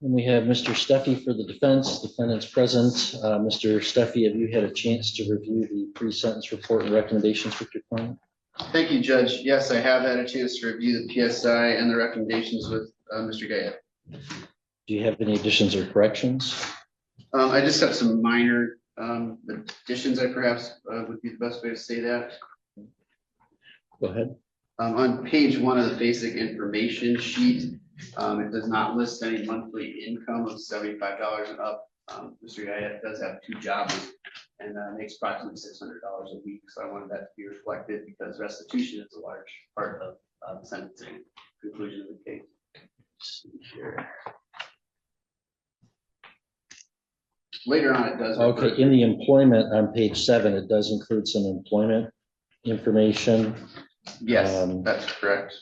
And we have Mr. Steffi for the defense. Defendant's present. Mr. Steffi, have you had a chance to review the pre-sentence report and recommendations with your client? Thank you, Judge. Yes, I have had a chance to review the PSI and the recommendations with Mr. Gauthier. Do you have any additions or corrections? I just have some minor additions. I perhaps would be the best way to say that. Go ahead. On page 1 of the basic information sheet, it does not list any monthly income of $75 and up. Mr. Gauthier does have 2 jobs and makes approximately $600 a week. So I wanted that to be reflected because restitution is a large part of the sentencing conclusion of the case. Sure. Later on, it does. Okay, in the employment on page 7, it does include some employment information. Yes, that's correct.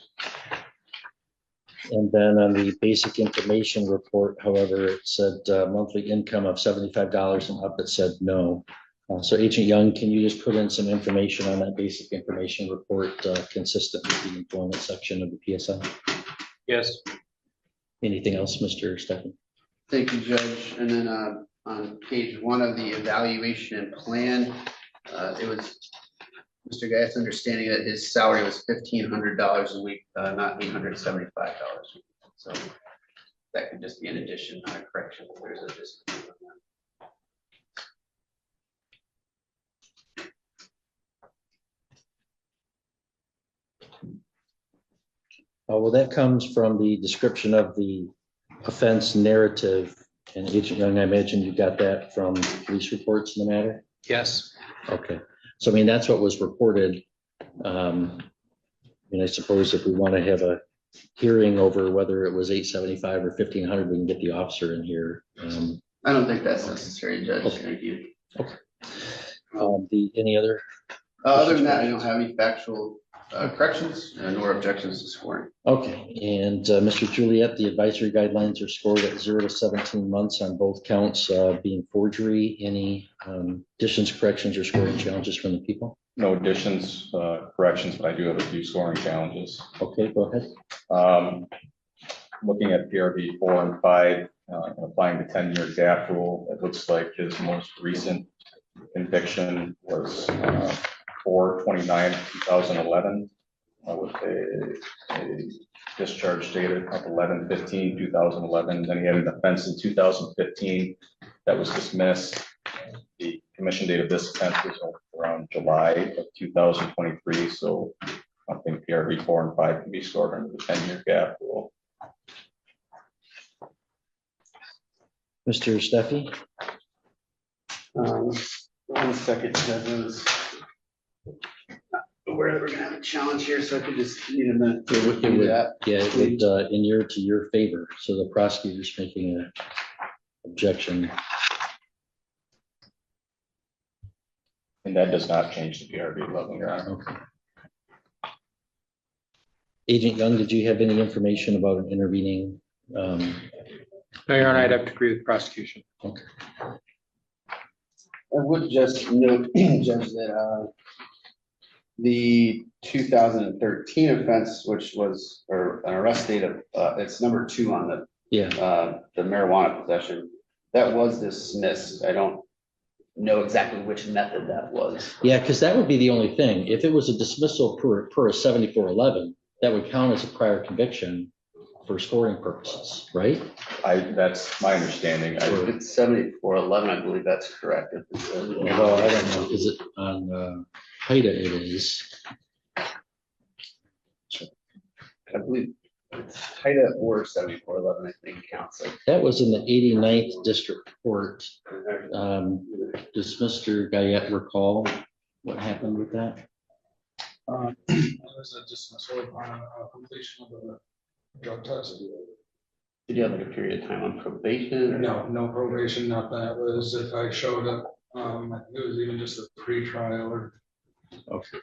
And then on the basic information report, however, it said monthly income of $75 and up, it said no. So Agent Young, can you just put in some information on that basic information report consistent with the employment section of the PSI? Yes. Anything else, Mr. Stefan? Thank you, Judge. And then on page 1 of the evaluation and plan, it was Mr. Gaut's understanding that his salary was $1,500 a week, not $875. So that could just be an addition, not a correction. If there's a disagreement on that. Well, that comes from the description of the offense narrative. And Agent Young, I imagine you got that from police reports in the matter? Yes. Okay. So, I mean, that's what was reported. I mean, I suppose if we want to have a hearing over whether it was 875 or 1,500, we can get the officer in here. I don't think that's necessary, Judge. Okay. Thank you. Okay. Any other? Other than that, I don't have any factual corrections nor objections to scoring. Okay. And Mr. Juliet, the advisory guidelines are scored at 0 to 17 months on both counts being forgery. Any additions, corrections, or scoring challenges from the people? No additions, corrections, but I do have a few scoring challenges. Okay, go ahead. Looking at PRV 4 and 5, applying the 10-year gap rule, it looks like his most recent conviction was 4/29/2011 with a discharge date of 11/15/2011. Then he had an offense in 2015 that was dismissed. The commission date of this offense was around July of 2023. So I think PRV 4 and 5 can be scored under the 10-year gap rule. Mr. Steffi? 1 second, Judge. I was aware that we're going to have a challenge here, so I could just need a minute to look into that. Yeah, it would inure to your favor. So the prosecutor's making an objection. And that does not change the PRV level, Your Honor. Okay. Agent Young, did you have any information about an intervening? No, Your Honor, I'd have to agree with the prosecution. Okay. I would just note, Judge, that the 2013 offense, which was an arrest date of it's number 2 on the marijuana possession, that was dismissed. I don't know exactly which method that was. Yeah, because that would be the only thing. If it was a dismissal per a 7411, that would count as a prior conviction for scoring purposes, right? That's my understanding. It's 7411, I believe that's correct. Although I don't know, is it on HIDA? It is. I believe it's HIDA or 7411, I think counts. That was in the 89th District Court. Does Mr. Gauthier recall what happened with that? It was a dismissal upon completion of the drug test. Did you have like a period of time on probation? No probation, nothing. It was if I showed up, I think it was even just a pre-trial or. Okay.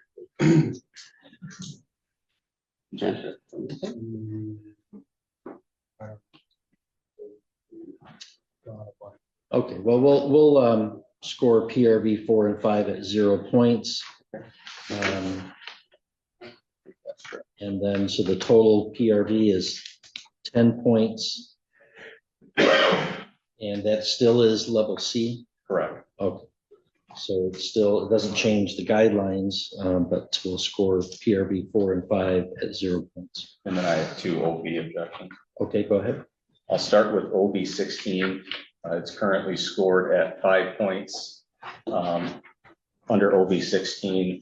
Okay, well, we'll score PRV 4 and 5 at 0 points. And then, so the total PRV is 10 points. And that still is level C? Correct. Okay. So it doesn't change the guidelines, but we'll score PRB 4 and 5 at 0 points. And then I have two OB objections. Okay, go ahead. I'll start with OB 16. It's currently scored at 5 points. Under OB 16,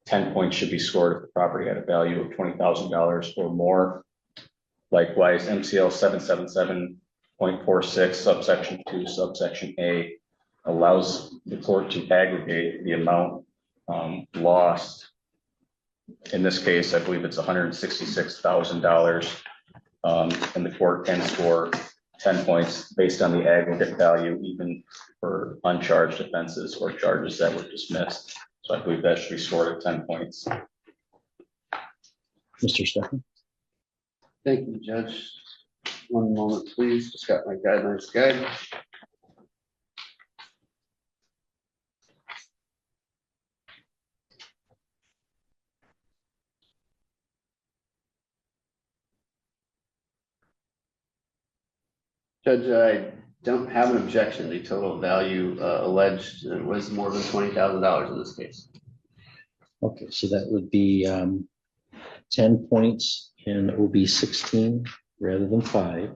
10 points should be scored if the property had a value of $20,000 or more. Likewise, MCL 777.46 subsection 2 subsection A allows the court to aggregate the amount lost. In this case, I believe it's $166,000, and the court can score 10 points based on the aggregate value, even for uncharged offenses or charges that were dismissed. So I believe that should be scored at 10 points. Mr. Steffen? Thank you, Judge. One moment, please. Just got my guidelines guide. Judge, I don't have an objection. The total value alleged was more than $20,000 in this case. Okay, so that would be 10 points in OB 16 rather than 5.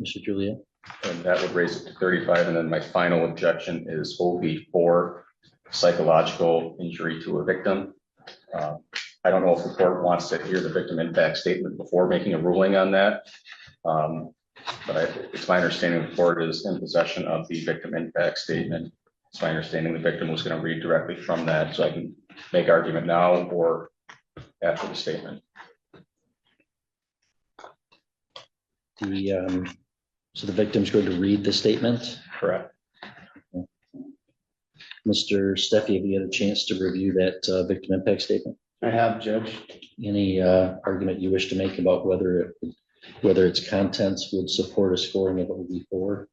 Mr. Julia? And that would raise it to 35. And then my final objection is OB 4, psychological injury to a victim. I don't know if the court wants to hear the victim impact statement before making a ruling on that. But it's my understanding the court is in possession of the victim impact statement. It's my understanding the victim was going to read directly from that, so I can make argument now or after the statement. So the victim's going to read the statement? Correct. Mr. Steffi, have you had a chance to review that victim impact statement? I have, Judge. Any argument you wish to make about whether its contents would support a scoring of OB4?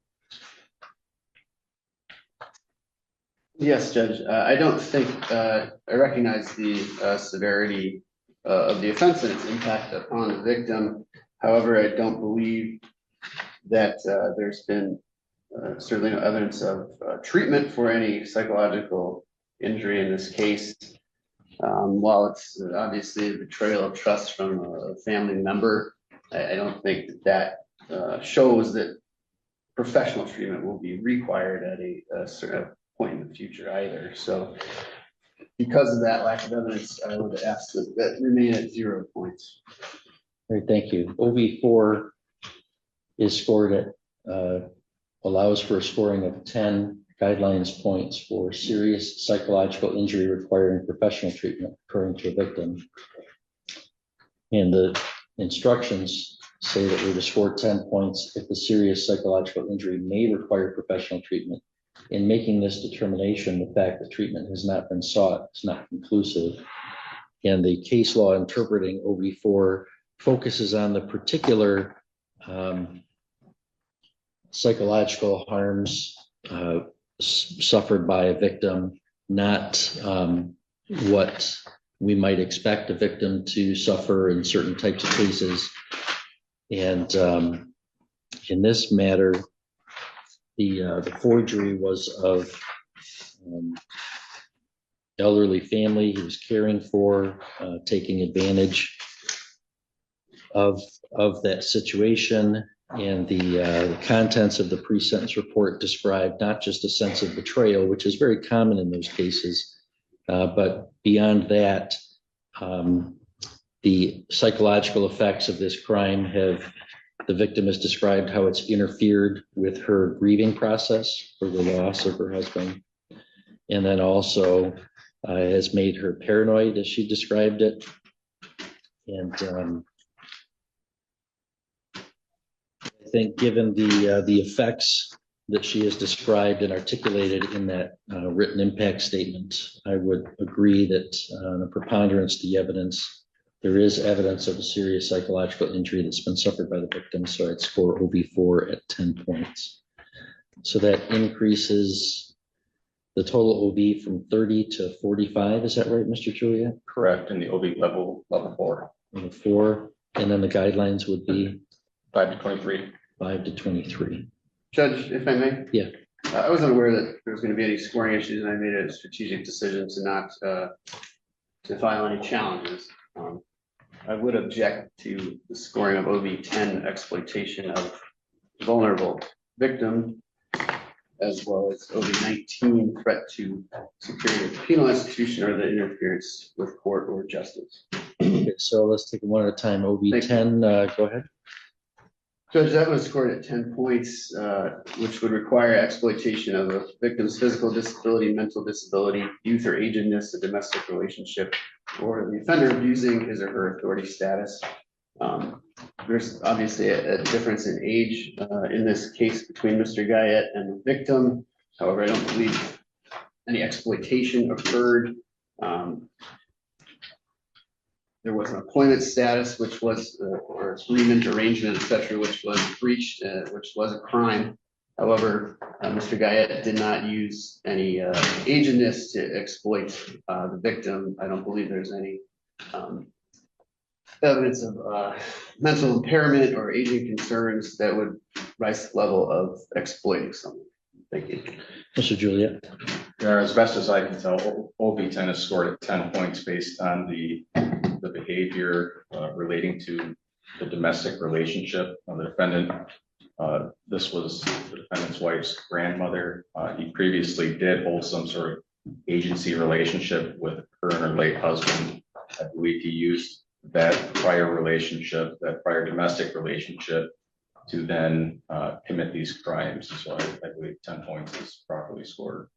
Yes, Judge. I don't think I recognize the severity of the offense and its impact upon the victim. However, I don't believe that there's been certainly no evidence of treatment for any psychological injury in this case. While it's obviously a betrayal of trust from a family member, I don't think that shows that professional treatment will be required at a certain point in the future either. So because of that lack of evidence, I would ask that remain at 0 points. All right, thank you. OB4 is scored at, allows for a scoring of 10 guidelines points for serious psychological injury requiring professional treatment occurring to a victim. And the instructions say that we're to score 10 points if the serious psychological injury may require professional treatment. In making this determination, the fact that treatment has not been sought is not conclusive. And the case law interpreting OB4 focuses on the particular psychological harms suffered by a victim, not what we might expect a victim to suffer in certain types of cases. And in this matter, the forgery was of elderly family he was caring for, taking advantage of that situation. And the contents of the pre-sentence report described not just a sense of betrayal, which is very common in those cases, but beyond that, the psychological effects of this crime the victim has described how it's interfered with her grieving process for the loss of her husband. And then also has made her paranoid, as she described it. And I think given the effects that she has described and articulated in that written impact statement, I would agree that on a preponderance of the evidence, there is evidence of a serious psychological injury that's been suffered by the victim. So I'd score OB4 at 10 points. So that increases the total OB from 30 to 45. Is that right, Mr. Juliet? Correct. In the OB level 4. Level 4. And then the guidelines would be 5 to 23. 5 to 23. Judge, if I may? Yeah. I wasn't aware that there was going to be any scoring issues, and I made a strategic decision to not to file any challenges. I would object to the scoring of OV 10 exploitation of vulnerable victim, as well as OV 19 threat to security of the penal institution or the interference with court or justice. Okay, so let's take it one at a time. OB 10, go ahead. Judge, that was scored at 10 points, which would require exploitation of a victim's physical disability, mental disability, youth or agedness, a domestic relationship, or the offender abusing his or her authority status. There's obviously a difference in age in this case between Mr. Guyette and the victim. However, I don't believe any exploitation occurred. There was an employment status, which was, or agreement, arrangement, etc., which was breached, which was a crime. However, Mr. Guyette did not use any agedness to exploit the victim. I don't believe there's any evidence of mental impairment or aging concerns that would rise to the level of exploiting someone. Thank you. Mr. Juliet. As best as I can tell, OB 10 is scored at 10 points based on the behavior relating to the domestic relationship of the defendant. This was the defendant's wife's grandmother. He previously did hold some sort of agency relationship with her and her late husband. I believe he used that prior relationship, that prior domestic relationship, to then commit these crimes. So I believe 10 points is properly scored.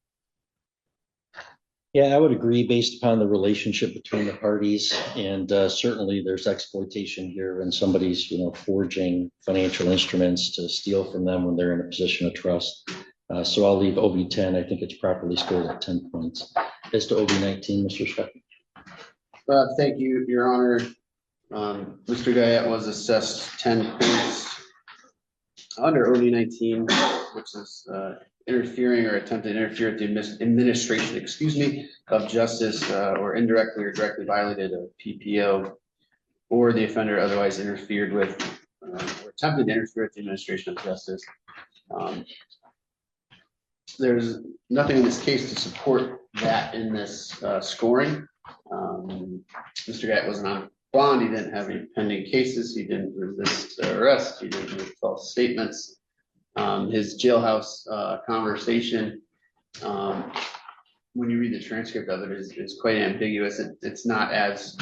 Yeah, I would agree based upon the relationship between the parties, and certainly there's exploitation here when somebody's, forging financial instruments to steal from them when they're in a position of trust. So I'll leave OB 10. I think it's properly scored at 10 points. As to OB 19, Mr. Shepherd. Thank you, Your Honor. Mr. Guyette was assessed 10 points under OD 19, which is interfering or attempting to interfere with the administration, of justice, or indirectly or directly violated a PPO, or the offender otherwise interfered with or attempted to interfere with the administration of justice. There's nothing in this case to support that in this scoring. Mr. Guyette wasn't on bond. He didn't have any pending cases. He didn't resist arrest. He didn't make false statements. His jailhouse conversation, when you read the transcript of it, is quite ambiguous. It's not as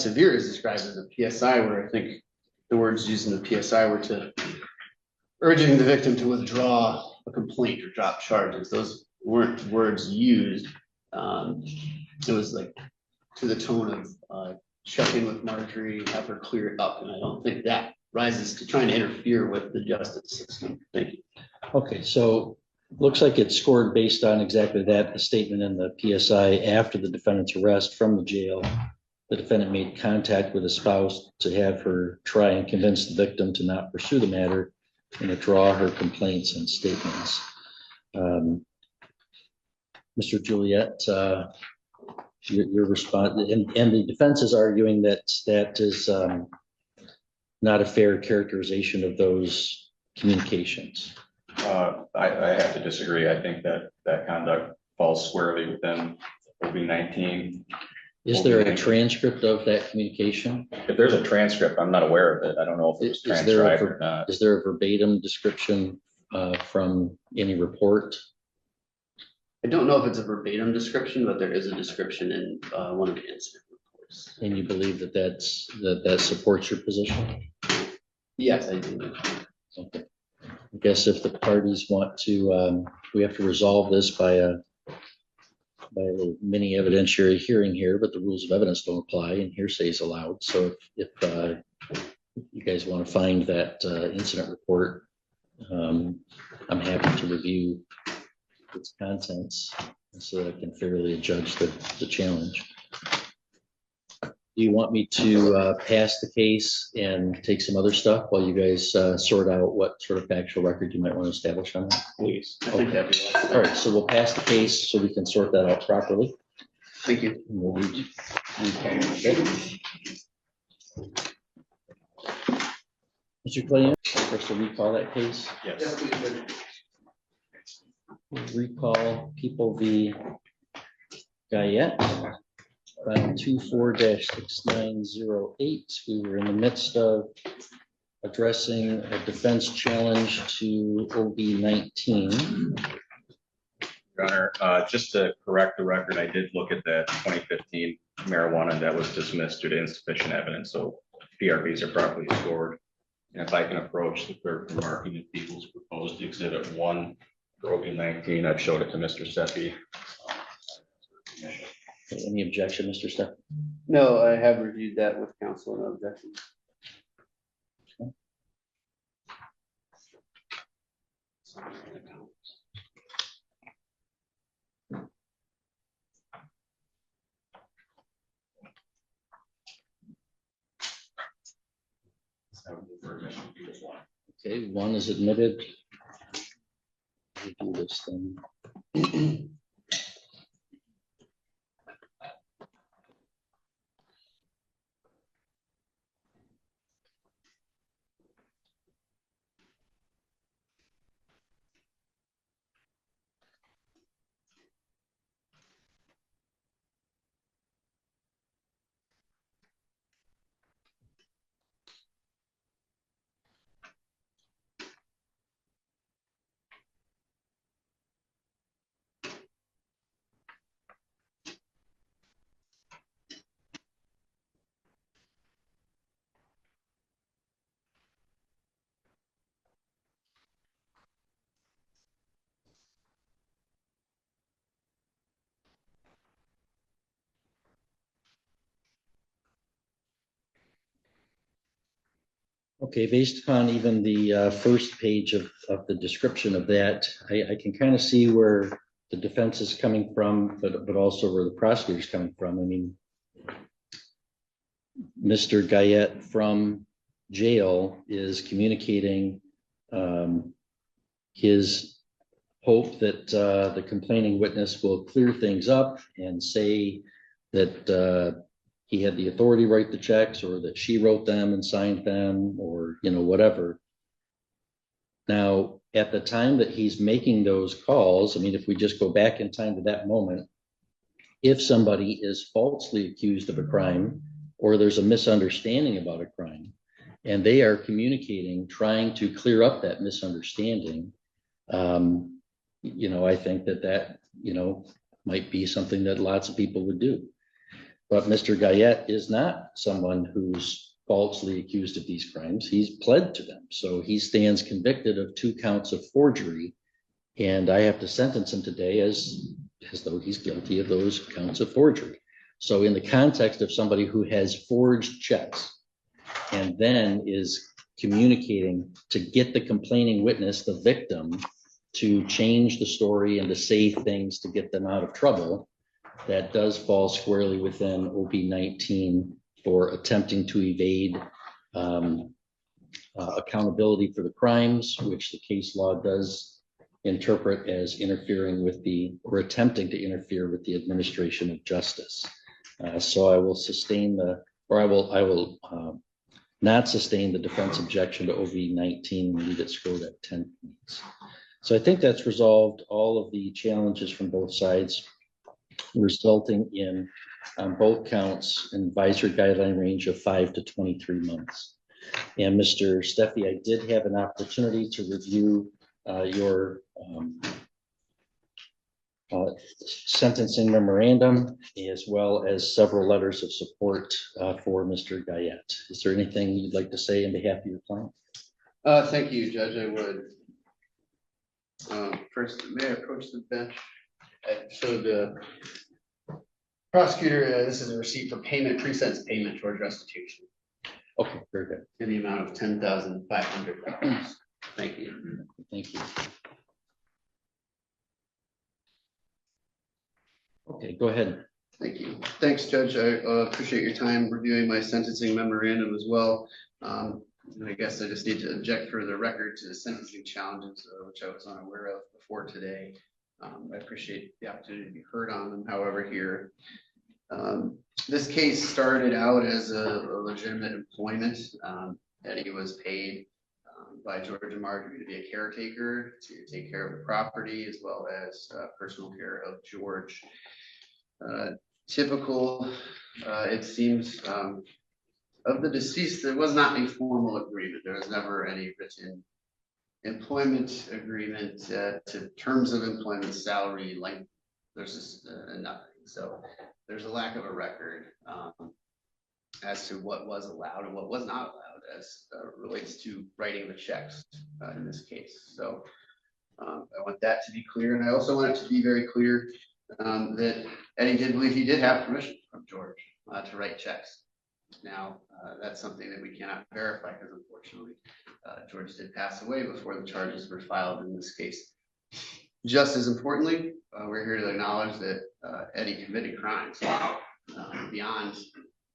severe as described in the PSI, where I think the words used in the PSI were to urging the victim to withdraw a complaint or drop charges. Those weren't words used. It was like to the tone of check in with Marjorie, have her clear it up, and I don't think that rises to trying to interfere with the justice system. Thank you. Okay, so looks like it's scored based on exactly that, the statement in the PSI. After the defendant's arrest from the jail, the defendant made contact with his spouse to have her try and convince the victim to not pursue the matter and withdraw her complaints and statements. Mr. Juliet, your response, and the defense is arguing that that is not a fair characterization of those communications. I have to disagree. I think that conduct falls squarely within OB 19. Is there a transcript of that communication? If there's a transcript, I'm not aware of it. I don't know if it was transcribed or not. Is there a verbatim description from any report? I don't know if it's a verbatim description, but there is a description in one of the incident reports. And you believe that that supports your position? Yes, I do. Okay. I guess if the parties want to, we have to resolve this by a mini evidentiary hearing here, but the rules of evidence don't apply and hearsay is allowed. So if you guys want to find that incident report, I'm happy to review its contents so that I can fairly judge the challenge. Do you want me to pass the case and take some other stuff while you guys sort out what sort of factual record you might want to establish on that? Please. I think that'd be awesome. All right, so we'll pass the case so we can sort that out properly. Thank you. And we'll okay. Mr. Clayton, first to recall that case. Yes, Yes. please, Judge. Recall People v. Gauthier, file 24-6908. We were in the midst of addressing a defense challenge to OB 19. Your Honor, just to correct the record, I did look at that 2015 marijuana that was dismissed due to insufficient evidence, so PRVs are properly scored. And if I can approach the clerk for marking the people's proposed exhibit 1 for OB 19, I've showed it to Mr. Seppi. Any objection, Mr. Steph? No, I have reviewed that with counsel, no objection. Okay, 1 is admitted. We do this thing. Okay, based upon even the first page of the description of that, I can kind of see where the defense is coming from, but also where the prosecutor is coming from. I mean, Mr. Gauthier from jail is communicating his hope that the complaining witness will clear things up and say that he had the authority to write the checks, or that she wrote them and signed them, or, you know, whatever. Now, at the time that he's making those calls, I mean, if we just go back in time to that moment, if somebody is falsely accused of a crime, or there's a misunderstanding about a crime, and they are communicating, trying to clear up that misunderstanding, you know, I think that, you know, might be something that lots of people would do. But Mr. Gauthier is not someone who's falsely accused of these crimes. He's pled to them. So he stands convicted of 2 counts of forgery. And I have to sentence him today as though he's guilty of those counts of forgery. So in the context of somebody who has forged checks and then is communicating to get the complaining witness, the victim, to change the story and to say things to get them out of trouble, that does fall squarely within OB 19 for attempting to evade accountability for the crimes, which the case law does interpret as interfering with or attempting to interfere with the administration of justice. So I will sustain I will not sustain the defense objection to OB 19 and leave it scored at 10 points. So I think that's resolved all of the challenges from both sides, resulting in both counts an advisory guideline range of 5 to 23 months. And Mr. Steffi, I did have an opportunity to review your sentencing memorandum, as well as several letters of support for Mr. Gauthier. Is there anything you'd like to say on behalf of your client? Thank you, Judge. I would. First, may I approach the bench? So the prosecutor, this is a receipt for payment, pre-sentence payment towards restitution Okay, very good. in the amount of $10,500. Thank you. Thank you. Okay, go ahead. Thank you. Thanks, Judge. I appreciate your time reviewing my sentencing memorandum as well. And I guess I just need to object for the record to the sentencing challenges, which I was unaware of before today. I appreciate the opportunity to be heard on them. However, here, this case started out as a legitimate employment that he was paid by George and Marjorie to be a caretaker, to take care of the property, as well as personal care of George. Typical, it seems, of the deceased, there was not a formal agreement. There was never any written employment agreement to terms of employment, salary, length. There's just nothing. So there's a lack of a record as to what was allowed and what was not allowed as relates to writing the checks in this case. So I want that to be clear. And I also want it to be very clear that Eddie did believe he did have permission from George to write checks. Now, that's something that we cannot verify because unfortunately, George did pass away before the charges were filed in this case. Just as importantly, we're here to acknowledge that Eddie committed crimes beyond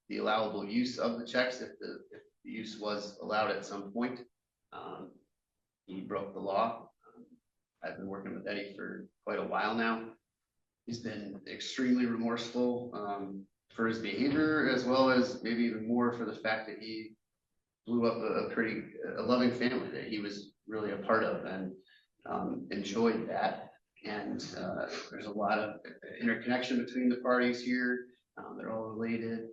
the allowable use of the checks. If the use was allowed at some point, he broke the law. I've been working with Eddie for quite a while now. He's been extremely remorseful for his behavior, as well as maybe even more for the fact that he blew up a loving family that he was really a part of, and enjoyed that. And there's a lot of interconnection between the parties here. They're all related.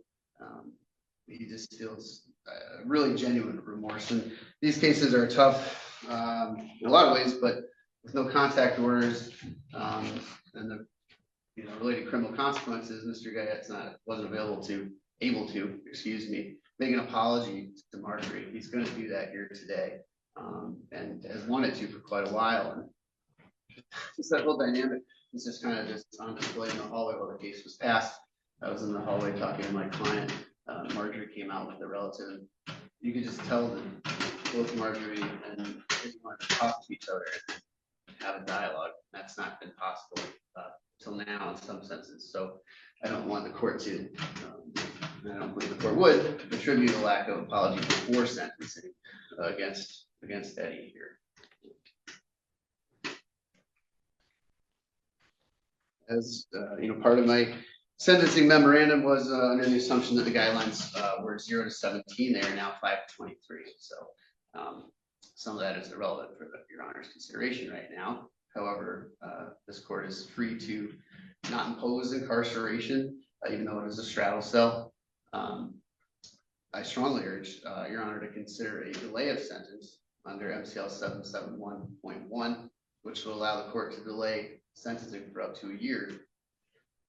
He just feels really genuine remorse. And these cases are tough in a lot of ways, but with no contact orders and the related criminal consequences, Mr. Gauthier wasn't able to make an apology to Marjorie. He's going to do that here today, and has wanted to for quite a while. And just that whole dynamic is just kind of just on display in the hallway while the case was passed. I was in the hallway talking to my client. Marjorie came out with a relative. You could just tell that both Marjorie and his wanted to talk to each other and have a dialogue. That's not been possible till now in some senses. So I don't want the court to, I don't believe the court would attribute a lack of apology before sentencing against Eddie here. As part of my sentencing memorandum was under the assumption that the guidelines were 0 to 17. They are now 5 to 23. So some of that is irrelevant for Your Honor's consideration right now. However, this court is free to not impose incarceration, even though it is a straddle cell. I strongly urge Your Honor to consider a delay of sentence under MCL 771.1, which will allow the court to delay sentencing for up to a year.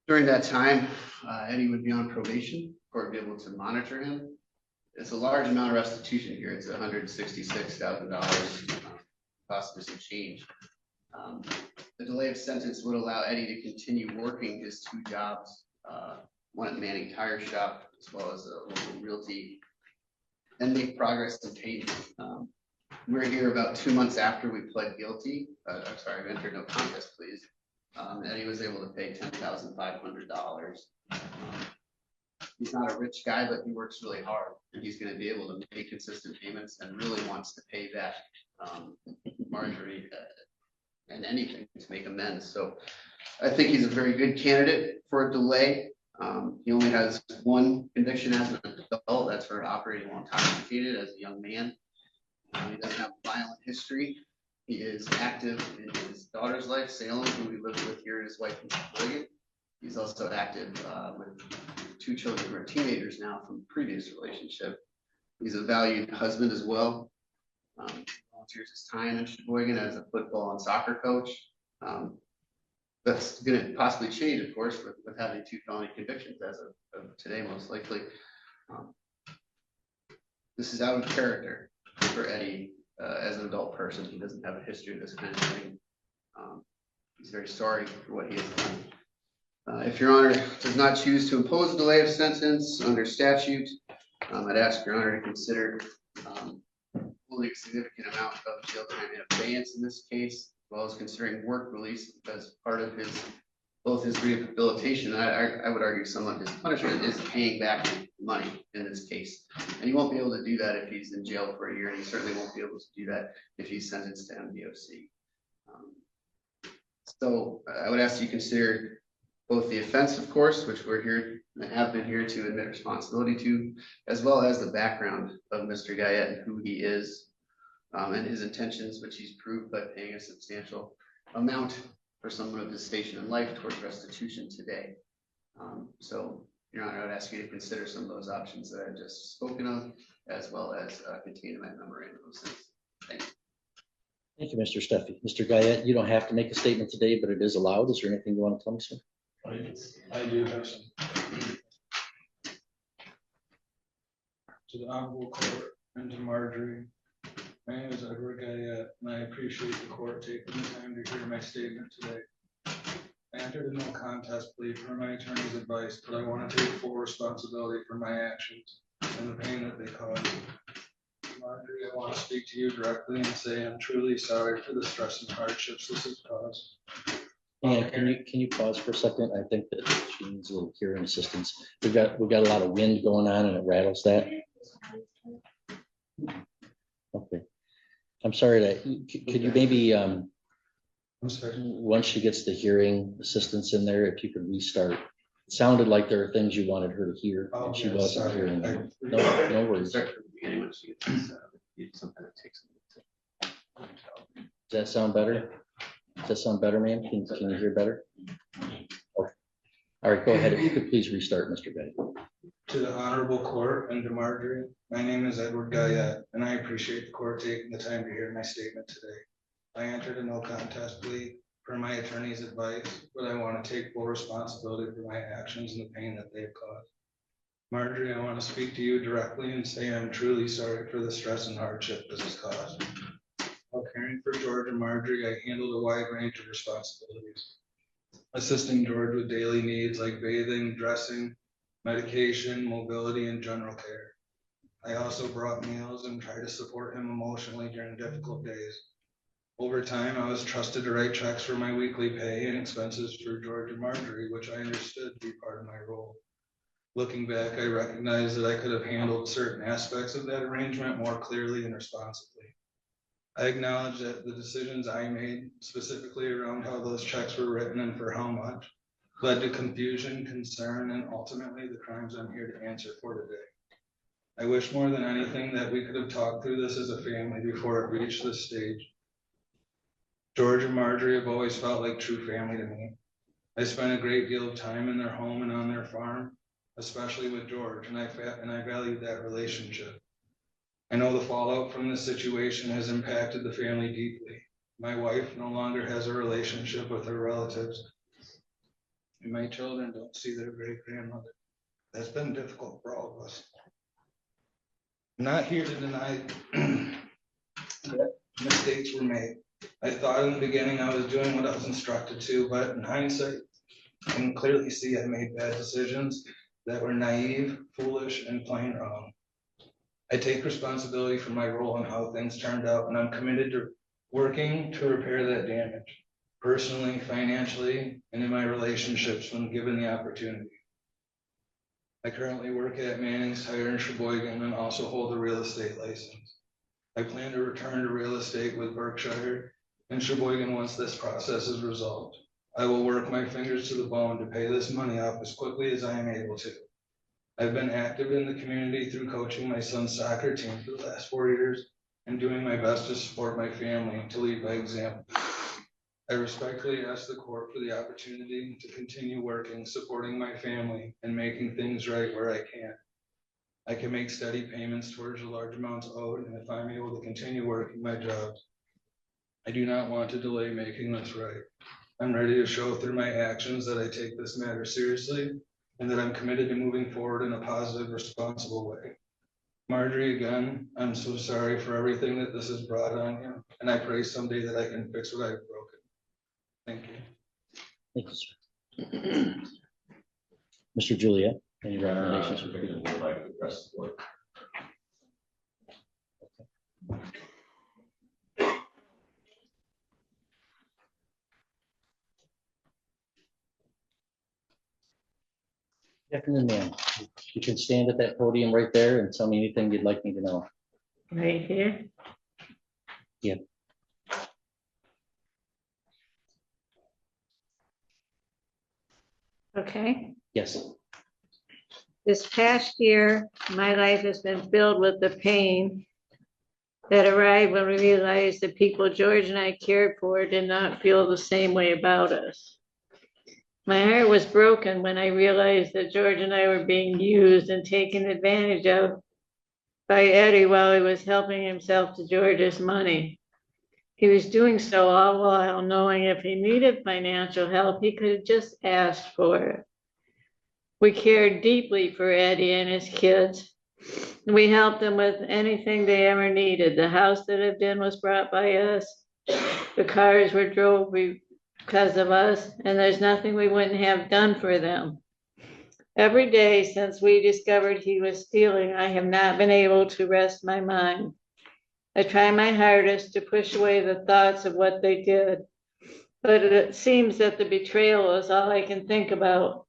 During that time, Eddie would be on probation. The court would be able to monitor him. It's a large amount of restitution here. It's $166,000, possibly some change. The delay of sentence would allow Eddie to continue working his 2 jobs, one at Manning Tire Shop, as well as a local realty, and make progress in payment. We're here about 2 months after we pled guilty. We entered no contest pleas. Eddie was able to pay $10,500. He's not a rich guy, but he works really hard, and he's going to be able to make consistent payments and really wants to pay back Marjorie and anything to make amends. So I think he's a very good candidate for a delay. He only has 1 conviction as an adult. That's for operating while intoxicated as a young man. He doesn't have a violent history. He is active in his daughter's life, Salem, who we live with here, his wife in Sheboygan. He's also active with 2 children who are teenagers now from a previous relationship. He's a valued husband as well. Volunteers his time in Sheboygan as a football and soccer coach. That's going to possibly change, of course, with having 2 felony convictions as of today, most likely. This is out of character for Eddie as an adult person. He doesn't have a history of this kind of thing. He's very sorry for what he has done. If Your Honor does not choose to impose a delay of sentence under statute, I'd ask Your Honor to consider holding a significant amount of jail time in abeyance in this case, as well as considering work release as part of both his rehabilitation. I would argue some of his punishment is paying back money in this case. And he won't be able to do that if he's in jail for a year, and he certainly won't be able to do that if he's sentenced to MDOC. So I would ask you to consider both the offense, of course, which we're here and have been here to admit responsibility to, as well as the background of Mr. Gauthier and who he is. and his intentions, which he's proved by paying a substantial amount for someone of his station in life towards restitution today. So, Your Honor, I would ask you to consider some of those options that I've just spoken of, as well as contained in my memorandum of sense. Thank you. Thank you, Mr. Steffi. Mr. Guyette, you don't have to make a statement today, but it is allowed. Is there anything you want to tell me, sir? I do have some. To the honorable court and to Marjorie, my name is Edward Gaillet, and I appreciate the court taking the time to hear my statement today. I entered a no contest plea for my attorney's advice, but I want to take full responsibility for my actions and the pain that they caused. Marjorie, I want to speak to you directly and say I'm truly sorry for the stress and hardships this has caused. And can you pause for a second? I think that she needs a little hearing assistance. We've got a lot of wind going on and it rattles that. Okay. I'm sorry that, could you maybe, I'm sorry. once she gets the hearing assistance in there, if you could restart. It sounded like there are things you wanted her to hear and she Okay, wasn't sorry. hearing them. No worries. Start from the beginning once you get this, something that takes a minute. Does that sound better? Does that sound better, ma'am? Can you hear better? Okay. All right, go ahead. If you could please restart, Mr. Betty. To the honorable court and to Marjorie, my name is Edward Gaillet, and I appreciate the court taking the time to hear my statement today. I entered a no contest plea for my attorney's advice, but I want to take full responsibility for my actions and the pain that they have caused. Marjorie, I want to speak to you directly and say I'm truly sorry for the stress and hardship this has caused. While caring for George and Marjorie, I handled a wide range of responsibilities, assisting George with daily needs like bathing, dressing, medication, mobility, and general care. I also brought meals and tried to support him emotionally during difficult days. Over time, I was trusted to write checks for my weekly pay and expenses for George and Marjorie, which I understood to be part of my role. Looking back, I recognize that I could have handled certain aspects of that arrangement more clearly and responsibly. I acknowledge that the decisions I made, specifically around how those checks were written and for how much, led to confusion, concern, and ultimately the crimes I'm here to answer for today. I wish more than anything that we could have talked through this as a family before it reached this stage. George and Marjorie have always felt like true family to me. I spent a great deal of time in their home and on their farm, especially with George, and I value that relationship. I know the fallout from this situation has impacted the family deeply. My wife no longer has a relationship with her relatives, and my children don't see their great-grandmother. That's been difficult for all of us. I'm not here to deny that mistakes were made. I thought in the beginning I was doing what I was instructed to, but in hindsight, I can clearly see I made bad decisions that were naive, foolish, and plain wrong. I take responsibility for my role in how things turned out, and I'm committed to working to repair that damage, personally, financially, and in my relationships when given the opportunity. I currently work at Manning's Tire in Sheboygan and also hold a real estate license. I plan to return to real estate with Berkshire and Sheboygan once this process is resolved. I will work my fingers to the bone to pay this money off as quickly as I am able to. I've been active in the community through coaching my son's soccer team for the last 4 years and doing my best to support my family to lead by example. I respectfully ask the court for the opportunity to continue working, supporting my family, and making things right where I can. I can make steady payments towards the large amounts owed, and if I'm able to continue working my jobs, I do not want to delay making this right. I'm ready to show through my actions that I take this matter seriously and that I'm committed to moving forward in a positive, responsible way. Marjorie, again, I'm so sorry for everything that this has brought on you, and I pray someday that I can fix what I've broken. Thank you. Thank you, sir. Mr. Juliet, any recommendations? I would like to address the board. Good afternoon, ma'am. You can stand at that podium right there and tell me anything you'd like me to know. Right here? Yeah. Okay. Yes. This past year, my life has been filled with the pain that arrived when we realized the people George and I cared for did not feel the same way about us. My heart was broken when I realized that George and I were being used and taken advantage of by Eddie while he was helping himself to George's money. He was doing so all while knowing if he needed financial help, he could have just asked for it. We cared deeply for Eddie and his kids. We helped them with anything they ever needed. The house they lived in was brought by us. The cars were drove because of us, and there's nothing we wouldn't have done for them. Every day since we discovered he was stealing, I have not been able to rest my mind. I try my hardest to push away the thoughts of what they did, but it seems that the betrayal is all I can think about.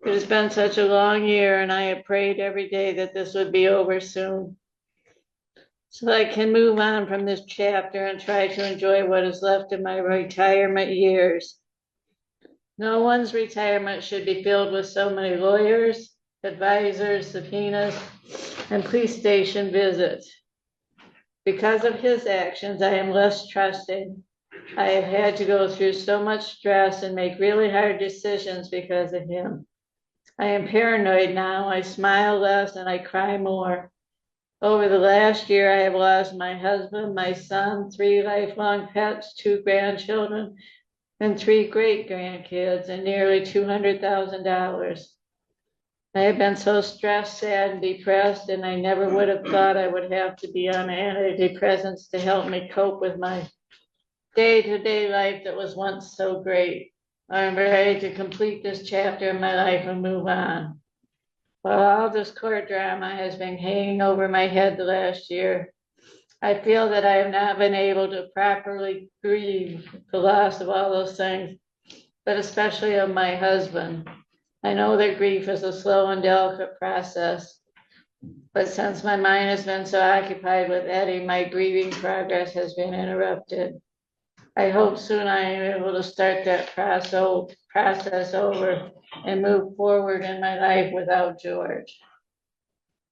It has been such a long year, and I have prayed every day that this would be over soon, so I can move on from this chapter and try to enjoy what is left of my retirement years. No one's retirement should be filled with so many lawyers, advisors, subpoenas, and police station visits. Because of his actions, I am less trusting. I have had to go through so much stress and make really hard decisions because of him. I am paranoid now. I smile less and I cry more. Over the last year, I have lost my husband, my son, 3 lifelong pets, 2 grandchildren, and 3 great-grandkids, and nearly $200,000. I have been so stressed, sad, and depressed, and I never would have thought I would have to be on antidepressants to help me cope with my day-to-day life that was once so great. I'm ready to complete this chapter of my life and move on. While all this court drama has been hanging over my head the last year, I feel that I have not been able to properly grieve the loss of all those things, but especially of my husband. I know that grief is a slow and delicate process, but since my mind has been so occupied with Eddie, my grieving progress has been interrupted. I hope soon I am able to start that process over and move forward in my life without George.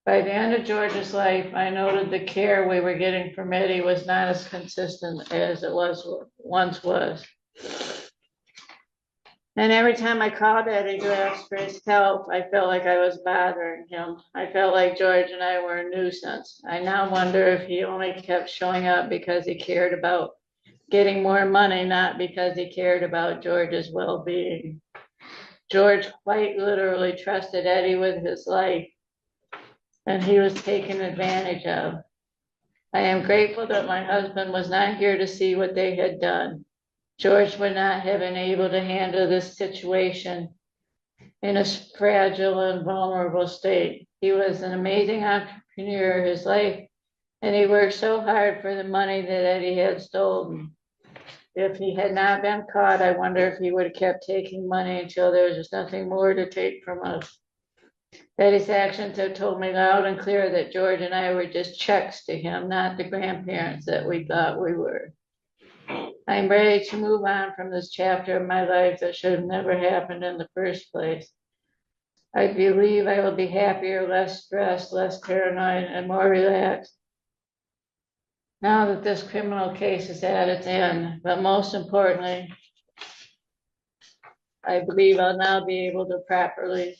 By the end of George's life, I noted the care we were getting from Eddie was not as consistent as it once was. And every time I called Eddie to ask for his help, I felt like I was bothering him. I felt like George and I were a nuisance. I now wonder if he only kept showing up because he cared about getting more money, not because he cared about George's well-being. George quite literally trusted Eddie with his life, and he was taken advantage of. I am grateful that my husband was not here to see what they had done. George would not have been able to handle this situation in a fragile and vulnerable state. He was an amazing entrepreneur his life, and he worked so hard for the money that Eddie had stolen. If he had not been caught, I wonder if he would have kept taking money until there was just nothing more to take from us. Eddie's actions have told me loud and clear that George and I were just checks to him, not the grandparents that we thought we were. I'm ready to move on from this chapter of my life that should have never happened in the first place. I believe I will be happier, less stressed, less paranoid, and more relaxed now that this criminal case is at its end. But most importantly, I believe I'll now be able to properly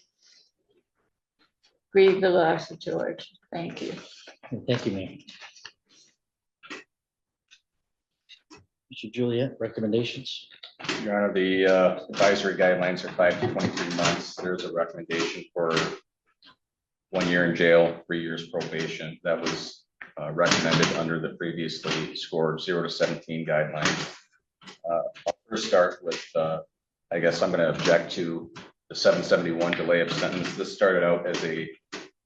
grieve the loss of George. Thank you. Thank you, ma'am. Mr. Juliet, recommendations? Your Honor, the advisory guidelines are 5 to 23 months. There's a recommendation for 1 year in jail, 3 years probation. That was recommended under the previously scored 0 to 17 guidelines. I'll first start with, I guess I'm going to object to the 771 delay of sentence. This started out as a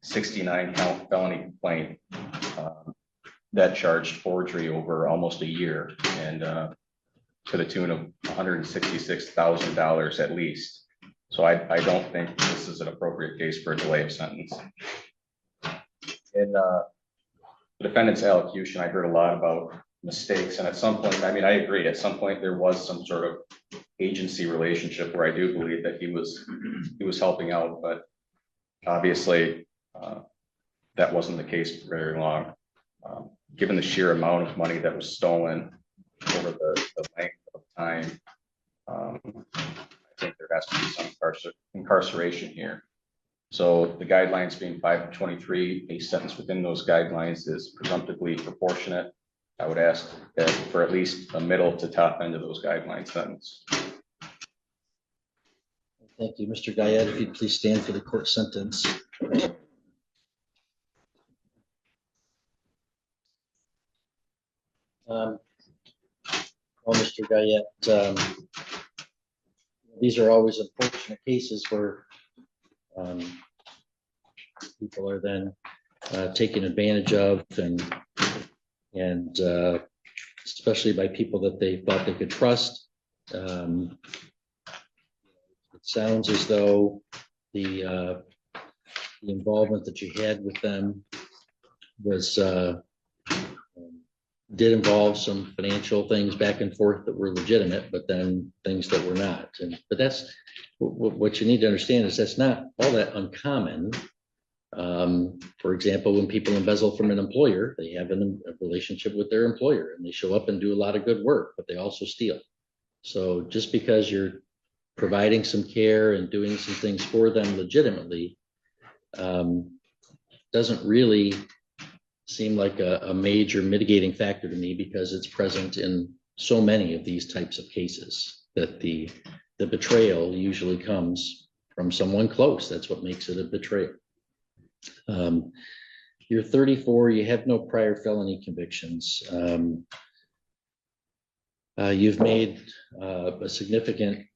69 count felony complaint that charged forgery over almost a year and to the tune of $166,000 at least. So I don't think this is an appropriate case for a delay of sentence. In the defendant's allocution, I heard a lot about mistakes, and at some point, I mean, I agree, at some point there was some sort of agency relationship where I do believe that he was helping out, but obviously that wasn't the case for very long. given the sheer amount of money that was stolen over the length of time, I think there has to be some incarceration here. So the guidelines being 5 to 23, a sentence within those guidelines is presumptively proportionate. I would ask for at least a middle to top end of those guideline sentence. Thank you. Mr. Gaillard, if you'd please stand for the court sentence. Well, Mr. Gaillard, these are always unfortunate cases where people are then taken advantage of, and especially by people that they thought they could trust. It sounds as though the involvement that you had with them was did involve some financial things back and forth that were legitimate, but then things that were not. But that's what you need to understand, is that's not all that uncommon. For example, when people embezzle from an employer, they have a relationship with their employer and they show up and do a lot of good work, but they also steal. So just because you're providing some care and doing some things for them legitimately, doesn't really seem like a major mitigating factor to me, because it's present in so many of these types of cases that the betrayal usually comes from someone close. That's what makes it a betrayal. You're 34, you have no prior felony convictions. You've made a significant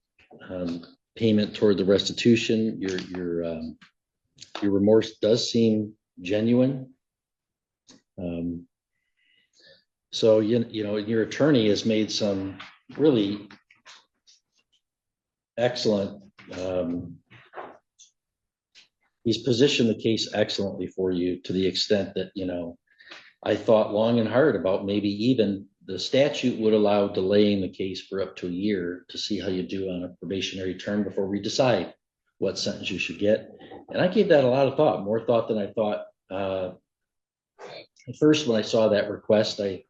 payment toward the restitution. Your remorse does seem genuine. So you know, your attorney has made some really excellent, he's positioned the case excellently for you, to the extent that, you know, I thought long and hard about maybe even the statute would allow delaying the case for up to a year to see how you do on a probationary term before we decide what sentence you should get. And I gave that a lot of thought, more thought than I thought. At first, when I saw that request, I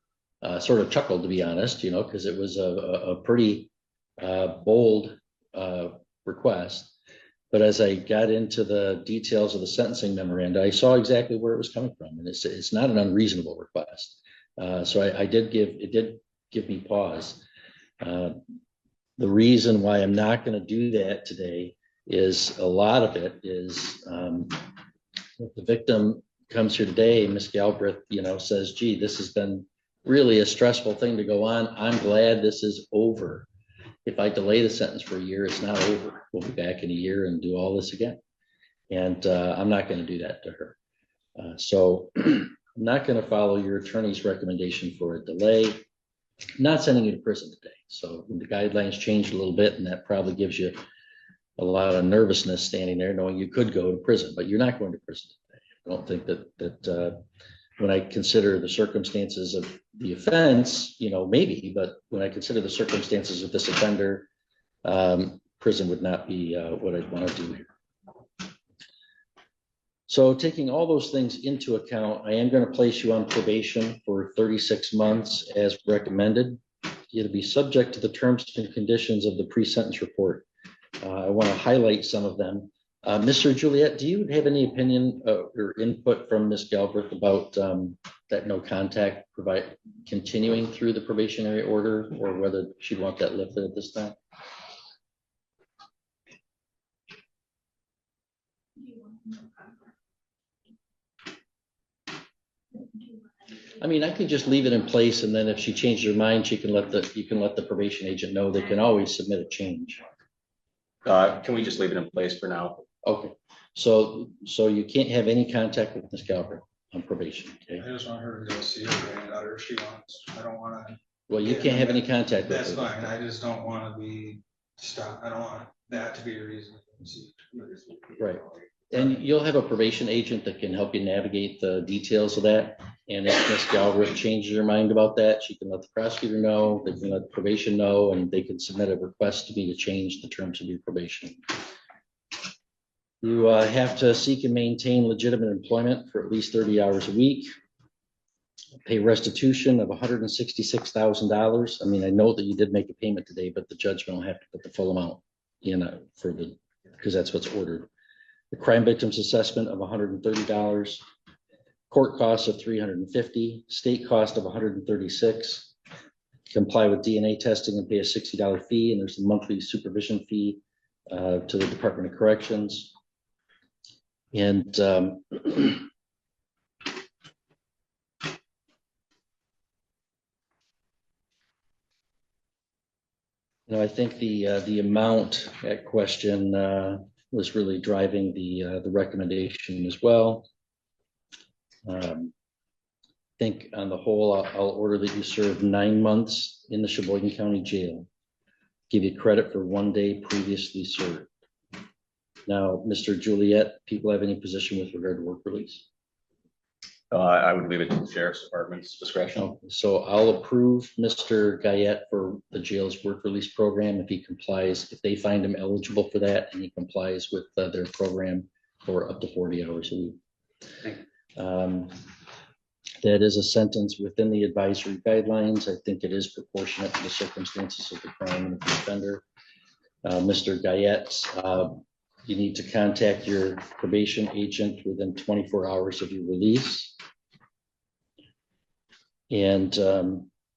sort of chuckled, to be honest, you know, because it was a pretty bold request. But as I got into the details of the sentencing memoranda, I saw exactly where it was coming from, and it's not an unreasonable request. So it did give me pause. The reason why I'm not going to do that today is, a lot of it is if the victim comes here today, Ms. Galbraith, you know, says, gee, this has been really a stressful thing to go on. I'm glad this is over. If I delay the sentence for a year, it's not over. We'll be back in a year and do all this again. And I'm not going to do that to her. So I'm not going to follow your attorney's recommendation for a delay. I'm not sending you to prison today. So the guidelines changed a little bit, and that probably gives you a lot of nervousness standing there knowing you could go to prison, but you're not going to prison today. I don't think that when I consider the circumstances of the offense, you know, maybe, but when I consider the circumstances of this offender, prison would not be what I'd want to do here. So taking all those things into account, I am going to place you on probation for 36 months as recommended. You'll be subject to the terms and conditions of the pre-sentence report. I want to highlight some of them. Mr. Juliet, do you have any opinion or input from Ms. Galbraith about that no contact continuing through the probationary order, or whether she'd want that lifted at this time? I mean, I could just leave it in place, and then if she changes her mind, you can let the probation agent know. They can always submit a change. Can we just leave it in place for now? Okay, so you can't have any contact with Ms. Galbraith on probation, okay? I just want her to go see her granddaughter if she wants. I don't want to. Well, you can't have any contact with That's her. fine. I just don't want to be stopped. I don't want that to be a reason. Right. And you'll have a probation agent that can help you navigate the details of that. And if Ms. Galbraith changes her mind about that, she can let the prosecutor know, they can let the probation know, and they can submit a request to me to change the terms of your probation. You have to seek and maintain legitimate employment for at least 30 hours a week. pay restitution of $166,000. I mean, I know that you did make a payment today, but the judgment will have to put the full amount in for the, because that's what's ordered. The crime victims assessment of $130, court costs of $350, state cost of $136. Comply with DNA testing and pay a $60 fee, and there's a monthly supervision fee to the Department of Corrections. And I think the amount at question was really driving the recommendation as well. I think on the whole, I'll order that you serve 9 months in the Sheboygan County Jail. Give you credit for 1 day previously served. Now, Mr. Juliet, people have any position with regard to work release? I would leave it to the sheriff's department's discretion. Okay, so I'll approve Mr. Guyette for the jail's work release program if he complies, if they find him eligible for that and he complies with their program for up to 40 hours a week. That is a sentence within the advisory guidelines. I think it is proportionate to the circumstances of the crime and of the offender. Mr. Guyette, you need to contact your probation agent within 24 hours of your release. And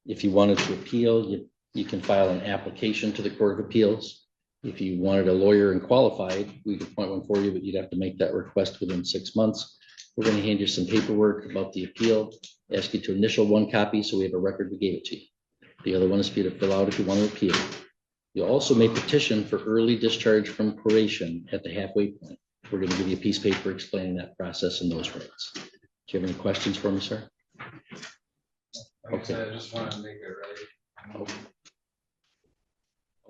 if you wanted to appeal, you can file an application to the Court of Appeals. If you wanted a lawyer and qualified, we could appoint one for you, but you'd have to make that request within 6 months. We're going to hand you some paperwork about the appeal, ask you to initial one copy so we have a record we gave it to you. The other one is for you to fill out if you want to appeal. You also may petition for early discharge from probation at the halfway point. We're going to give you a piece of paper explaining that process and those rights. Do you have any questions for me, sir? Like I said, I just want to make it right.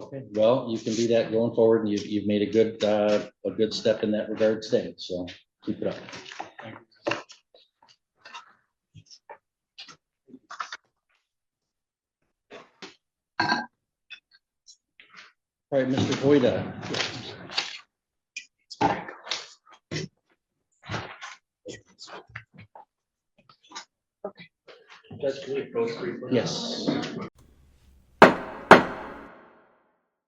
Okay, well, you can do that going forward, and you've made a good step in that regard today, so keep it up. All right, Mr. Voida. Judge, can we approach briefly? Yes.